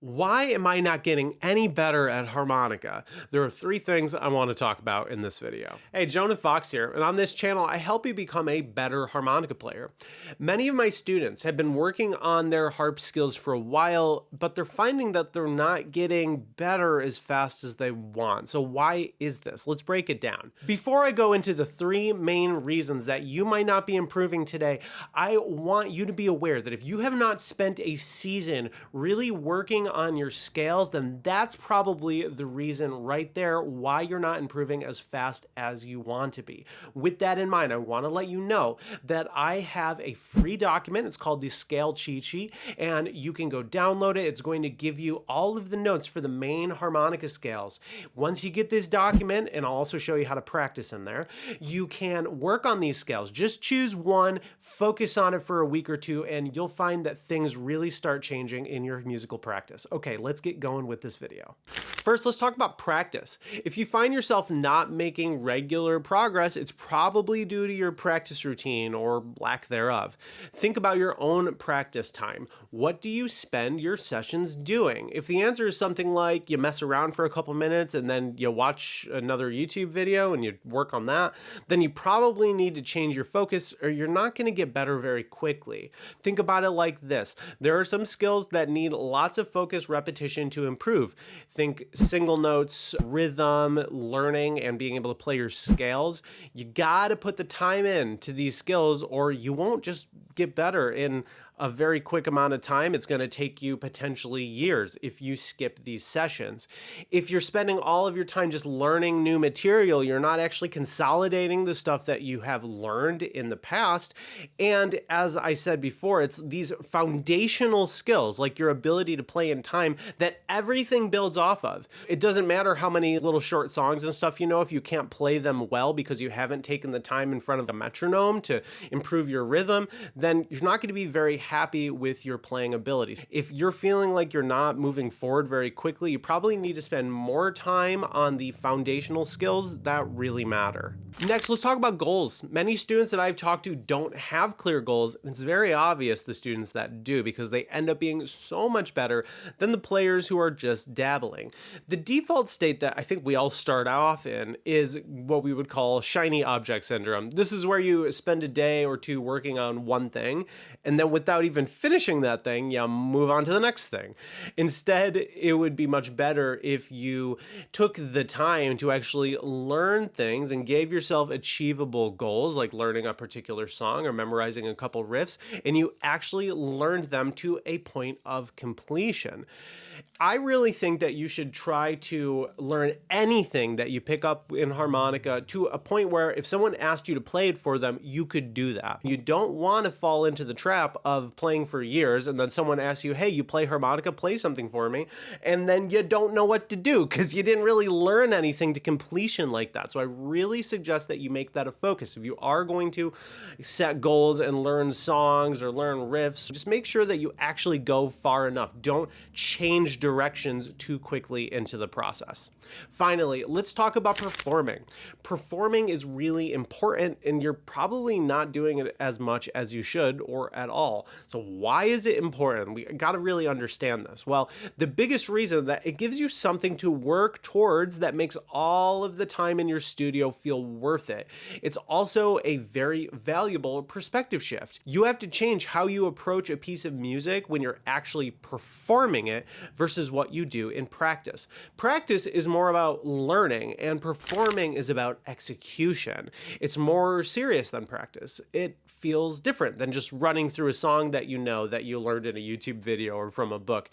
Why am I not getting any better at harmonica? There are three things I want to talk about in this video. Hey, Jonah Fox here, and on this channel, I help you become a better harmonica player. Many of my students have been working on their harp skills for a while, but they're finding that they're not getting better as fast as they want. So why is this? Let's break it down. Before I go into the three main reasons that you might not be improving today, I want you to be aware that if you have not spent a season really working on your scales, then that's probably the reason right there why you're not improving as fast as you want to be. With that in mind, I want to let you know that I have a free document. It's called the Scale Cheat Sheet, and you can go download it. It's going to give you all of the notes for the main harmonica scales. Once you get this document, and I'll also show you how to practice in there, you can work on these scales. Just choose one, focus on it for a week or two, and you'll find that things really start changing in your musical practice. Okay, let's get going with this video. First, let's talk about practice. If you find yourself not making regular progress, it's probably due to your practice routine or lack thereof. Think about your own practice time. What do you spend your sessions doing? If the answer is something like you mess around for a couple minutes and then you watch another YouTube video and you work on that, then you probably need to change your focus or you're not going to get better very quickly. Think about it like this. There are some skills that need lots of focus, repetition to improve. Think single notes, rhythm, learning, and being able to play your scales. You gotta put the time in to these skills or you won't just get better in a very quick amount of time. It's going to take you potentially years if you skip these sessions. If you're spending all of your time just learning new material, you're not actually consolidating the stuff that you have learned in the past. And as I said before, it's these foundational skills like your ability to play in time that everything builds off of. It doesn't matter how many little short songs and stuff you know if you can't play them well because you haven't taken the time in front of a metronome to improve your rhythm, then you're not going to be very happy with your playing abilities. If you're feeling like you're not moving forward very quickly, you probably need to spend more time on the foundational skills that really matter. Next, let's talk about goals. Many students that I've talked to don't have clear goals. It's very obvious the students that do because they end up being so much better than the players who are just dabbling. The default state that I think we all start off in is what we would call shiny object syndrome. This is where you spend a day or two working on one thing, and then without even finishing that thing, you move on to the next thing. Instead, it would be much better if you took the time to actually learn things and gave yourself achievable goals, like learning a particular song or memorizing a couple riffs, and you actually learned them to a point of completion. I really think that you should try to learn anything that you pick up in harmonica to a point where if someone asked you to play it for them, you could do that. You don't want to fall into the trap of playing for years and then someone asks you, hey, you play harmonica, play something for me, and then you don't know what to do because you didn't really learn anything to completion like that. So I really suggest that you make that a focus. If you are going to set goals and learn songs or learn riffs, just make sure that you actually go far enough. Don't change directions too quickly into the process. Finally, let's talk about performing. Performing is really important and you're probably not doing it as much as you should or at all. So why is it important? We got to really understand this. Well, the biggest reason that it gives you something to work towards that makes all of the time in your studio feel worth it. It's also a very valuable perspective shift. You have to change how you approach a piece of music when you're actually performing it versus what you do in practice. Practice is more about learning and performing is about execution. It's more serious than practice. It feels different than just running through a song that you know that you learned in a YouTube video or from a book.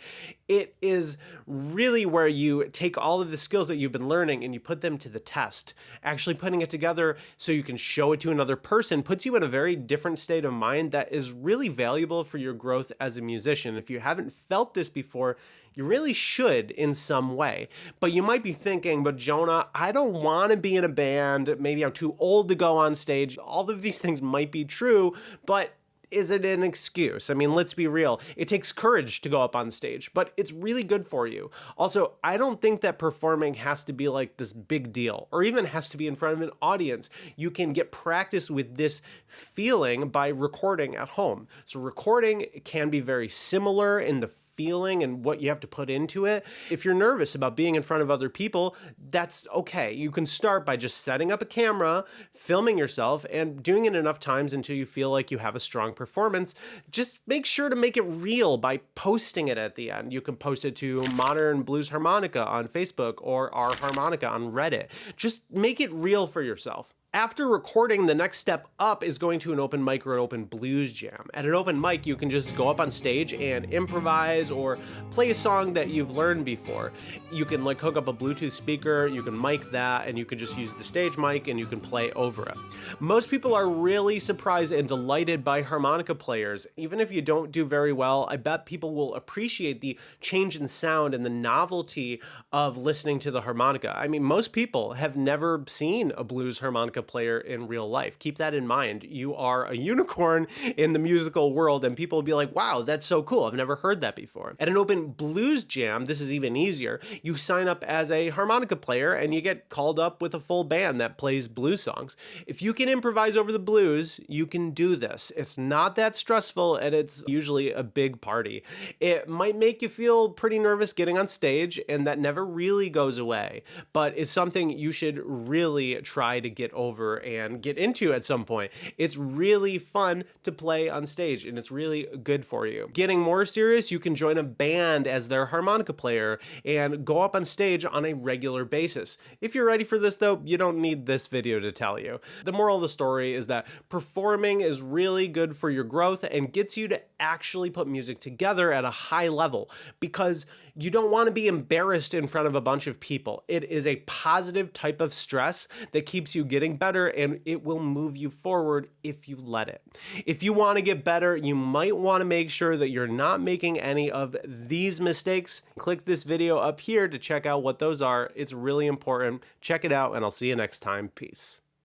It is really where you take all of the skills that you've been learning and you put them to the test. Actually putting it together so you can show it to another person puts you in a very different state of mind that is really valuable for your growth as a musician. If you haven't felt this before, you really should in some way. But you might be thinking, but Jonah, I don't want to be in a band. Maybe I'm too old to go on stage. All of these things might be true, but is it an excuse? I mean, let's be real. It takes courage to go up on stage, but it's really good for you. Also, I don't think that performing has to be like this big deal or even has to be in front of an audience. You can get practice with this feeling by recording at home. So recording can be very similar in the feeling and what you have to put into it. If you're nervous about being in front of other people, that's okay. You can start by just setting up a camera, filming yourself, and doing it enough times until you feel like you have a strong performance. Just make sure to make it real by posting it at the end. You can post it to Modern Blues Harmonica on Facebook or our Harmonica on Reddit. Just make it real for yourself. After recording, the next step up is going to an open mic or an open blues jam. At an open mic, you can just go up on stage and improvise or play a song that you've learned before. You can like hook up a Bluetooth speaker, you can mic that, and you can just use the stage mic and you can play over it. Most people are really surprised and delighted by harmonica players. Even if you don't do very well, I bet people will appreciate the change in sound and the novelty of listening to the harmonica. I mean, most people have never seen a blues harmonica player in real life. Keep that in mind. You are a unicorn in the musical world, and people will be like, wow, that's so cool. I've never heard that before. At an open blues jam, this is even easier. You sign up as a harmonica player and you get called up with a full band that plays blues songs. If you can improvise over the blues, you can do this. It's not that stressful, and it's usually a big party. It might make you feel pretty nervous getting on stage, and that never really goes away, but it's something you should really try to get over and get into at some point. It's really fun to play on stage, and it's really good for you. Getting more serious, you can join a band as their harmonica player and go up on stage on a regular basis. If you're ready for this though, you don't need this video to tell you. The moral of the story is that performing is really good for your growth and gets you to actually put music together at a high level, because you don't want to be embarrassed in front of a bunch of people. It is a positive type of stress that keeps you getting better, and it will move you forward if you let it. If you want to get better, you might want to make sure that you're not making any of these mistakes. Click this video up here to check out what those are. It's really important. Check it out, and I'll see you next time. Peace.